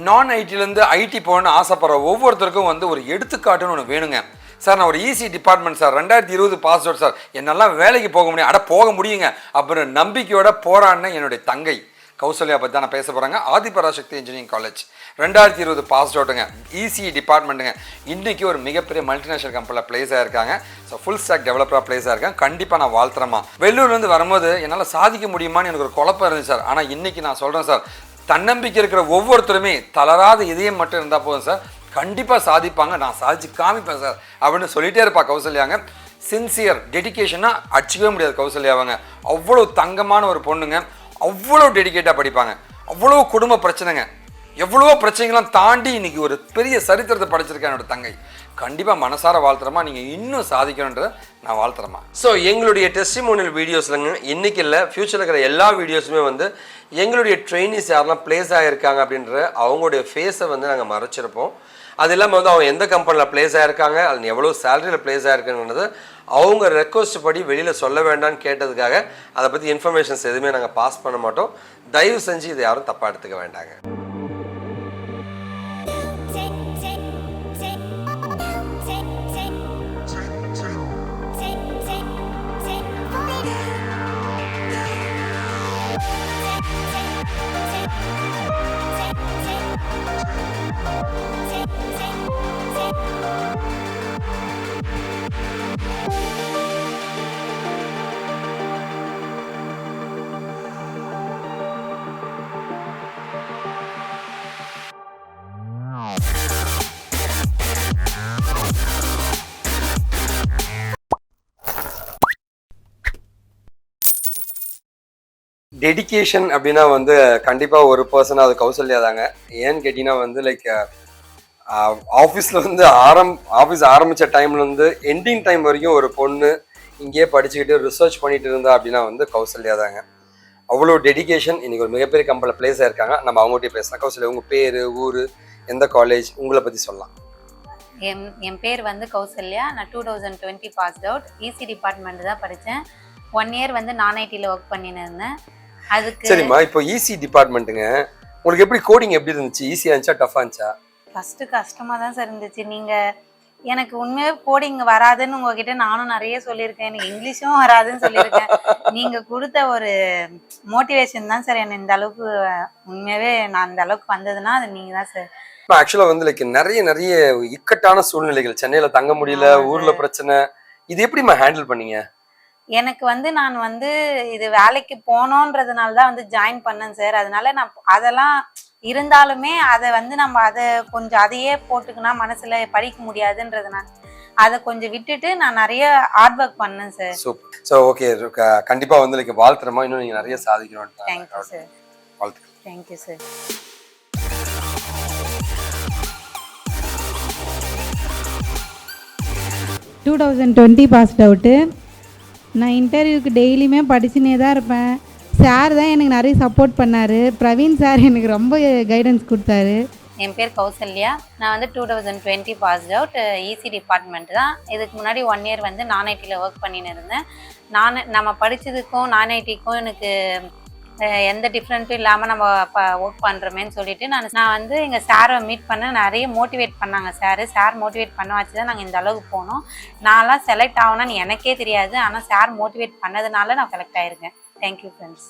நான் ஐடிலேருந்து ஐடி போகணுன்னு ஆசைப்படுற ஒவ்வொருத்தருக்கும் வந்து ஒரு எடுத்துக்காட்டுன்னு ஒன்று வேணுங்க. சார் நான் ஒரு EC department sir, 2020 pass out sir, என்னெல்லாம் வேலைக்கு போக முடியும், போக முடியுங்க அப்படின்னு நம்பிக்கையோட போராடின என்னுடைய தங்கை கௌசல்யா பற்றி தான் நான் பேச போகிறாங்க. ஆதிபராசக்தி இன்ஜினியரிங் காலேஜ் 2020 பாஸ் அவுட்டுங்க, இசி டிபார்ட்மெண்ட்டுங்க. இன்றைக்கி ஒரு மிகப்பெரிய மல்டிநேஷனல் கம்பெனியில் ப்ளேஸ் ஆகிருக்காங்க. ஸோ ஃபுல் ஸ்டாக் டெவலப்பராக ப்ளேஸ் ஆகிருக்காங்க. கண்டிப்பாக நான் வாழ்த்துறேம்மா. வெள்ளூர்லேருந்து வரும்போது என்னால் சாதிக்க முடியுமான்னு எனக்கு ஒரு குழப்பம் இருந்துச்சு சார். ஆனால் இன்றைக்கி நான் சொல்கிறேன் சார், தன்னம்பிக்கை இருக்கிற ஒவ்வொருத்தருமே தளராத இதயம் மட்டும் இருந்தால் போதும் சார், கண்டிப்பாக சாதிப்பாங்க, நான் சாதிச்சு காமிப்பேன் சார் அப்படின்னு சொல்லிகிட்டே இருப்பா கௌசல்யாங்க. சின்சியர் டெடிக்கேஷனாக அடிச்சிக்கவே முடியாது கௌசல்யாவாங்க. அவ்வளோ தங்கமான ஒரு பொண்ணுங்க, அவ்வளோ டெடிக்கேட்டாக படிப்பாங்க, அவ்வளோ குடும்ப பிரச்சனைங்க, எவ்வளோ பிரச்சனைகள்லாம் தாண்டி இன்றைக்கி ஒரு பெரிய சரித்திரத்தை படிச்சிருக்கேன் என்னோட தங்கை. கண்டிப்பாக மனசார வாழ்த்துறமா, நீங்கள் இன்னும் சாதிக்கணுன்றதை நான் வாழ்த்துறேம்மா. ஸோ எங்களுடைய டெஸ்டிமோனியல் வீடியோஸ்லங்க இன்றைக்கி இல்லை, ஃப்யூச்சரில் இருக்கிற எல்லா வீடியோஸுமே வந்து எங்களுடைய ட்ரெயினிஸ் யாரெல்லாம் ப்ளேஸ் ஆகிருக்காங்க அப்படின்ற அவங்களுடைய ஃபேஸை வந்து நாங்கள் மறைச்சிருப்போம். அது இல்லாமல் வந்து அவங்க எந்த கம்பெனியில் ப்ளேஸ் ஆகிருக்காங்க, அது எவ்வளோ சேலரியில் ப்ளேஸ் ஆகிருக்குன்றது அவங்க ரெக்வஸ்ட் படி வெளியில் சொல்ல வேண்டாம்னு கேட்டதுக்காக அதை பற்றி இன்ஃபர்மேஷன்ஸ் எதுவுமே நாங்கள் பாஸ் பண்ண மாட்டோம். தயவு செஞ்சு இதை யாரும் தப்பாக எடுத்துக்க வேண்டாங்க. டெடிக்கேஷன் அப்படின்னா வந்து கண்டிப்பாக ஒரு பர்சனாக அது கௌசல்யா தாங்க. ஏன்னு கேட்டிங்கன்னா வந்து லைக் ஆஃபீஸில் வந்து ஆஃபீஸ் ஆரம்பித்த டைம்லேருந்து எண்டிங் டைம் வரைக்கும் ஒரு பொண்ணு இங்கேயே படிச்சுக்கிட்டு ரிசர்ச் பண்ணிட்டு இருந்தா அப்படின்னா வந்து கௌசல்யா தாங்க. அவ்வளோ டெடிக்கேஷன். இன்றைக்கி ஒரு மிகப்பெரிய கம்பெனியில் ப்ளேஸ் ஆகிருக்காங்க. நம்ம அவங்ககிட்டயே பேசலாம். கௌசல்யா, உங்கள் பேர், ஊர், எந்த காலேஜ், உங்களை பற்றி சொல்லலாம். என் பேர் வந்து கௌசல்யா. நான் 2020 பாஸ்ட் அவுட், இசி டிபார்ட்மெண்ட் தான் படித்தேன். 1 இயர் வந்து நான் ஐடியில் ஒர்க் பண்ணின்னு இருந்தேன். அதுக்கு சரிம்மா, இப்போ இசி டிபார்ட்மெண்ட்டுங்க, உங்களுக்கு எப்படி கோடிங் எப்படி இருந்துச்சு? ஈஸியாக இருந்துச்சா, டஃபாக இருந்துச்சா? ஃபஸ்ட்டு கஷ்டமாக தான் சார் இருந்துச்சு. எனக்கு உண்மையாக கோடிங் வராதுன்னு உங்ககிட்ட நானும் நிறைய சொல்லியிருக்கேன், எனக்கு இங்கிலீஷும் வராதுன்னு சொல்லியிருக்கேன். நீங்கள் கொடுத்த ஒரு மோட்டிவேஷன் தான் சார் என்னை இந்த அளவுக்கு, உண்மையாகவே நான் இந்த அளவுக்கு வந்ததுன்னா அது நீங்கள் தான் சார். இப்போ ஆக்சுவலாக வந்து லைக் நிறைய இக்கட்டான சூழ்நிலைகள், சென்னையில் தங்க முடியல, ஊரில் பிரச்சனை, இது எப்படிம்மா ஹேண்டில் பண்ணீங்க? எனக்கு வந்து நான் வந்து இது வேலைக்கு போனோன்றதுனால தான் வந்து ஜாயின் பண்ணேன் சார். அதனால நான் அதெல்லாம் இருந்தாலுமே அதை வந்து நம்ம அதை கொஞ்சம் அதையே போட்டுக்கினா மனசுல படிக்க முடியாதுன்றதுனால அதை கொஞ்சம் விட்டுட்டு நான் நிறைய ஹார்ட் ஒர்க் பண்ணேன் சார். சூப்பர். ஸோ ஓகே, கண்டிப்பாக வந்து லைக் வாழ்த்துறமா, இன்னும் நீங்கள் நிறைய சாதிக்கணும். Thank you sir. வாழ்த்துக்கள். Thank you sir. Passed out. நான் இன்டர்வியூக்கு டெய்லியுமே படிச்சுனே தான் இருப்பேன். சார் தான் எனக்கு நிறைய சப்போர்ட் பண்ணார். பிரவீன் சார் எனக்கு ரொம்ப கைடன்ஸ் கொடுத்தாரு. என் பேர் கௌசல்யா. நான் வந்து 2020 பாஸ்ட் அவுட், இசி டிபார்ட்மெண்ட் தான். இதுக்கு முன்னாடி 1 இயர் வந்து நான் ஐடியில் ஒர்க் பண்ணின்னு இருந்தேன். நம்ம படித்ததுக்கும் நான் ஐடிக்கும் எனக்கு எந்த டிஃப்ரெண்ட்டும் இல்லாமல் நம்ம ஒர்க் பண்ணுறோமேன்னு சொல்லிட்டு நான் வந்து எங்கள் சாரை மீட் பண்ண நிறைய மோட்டிவேட் பண்ணாங்க. சார் மோட்டிவேட் பண்ண வச்சு தான் நாங்கள் இந்த அளவுக்கு போனோம். நான்லாம் செலக்ட் ஆகணும்னு எனக்கே தெரியாது, ஆனால் சார் மோட்டிவேட் பண்ணதுனால நான் செலக்ட் ஆகிருக்கேன். Thank you friends.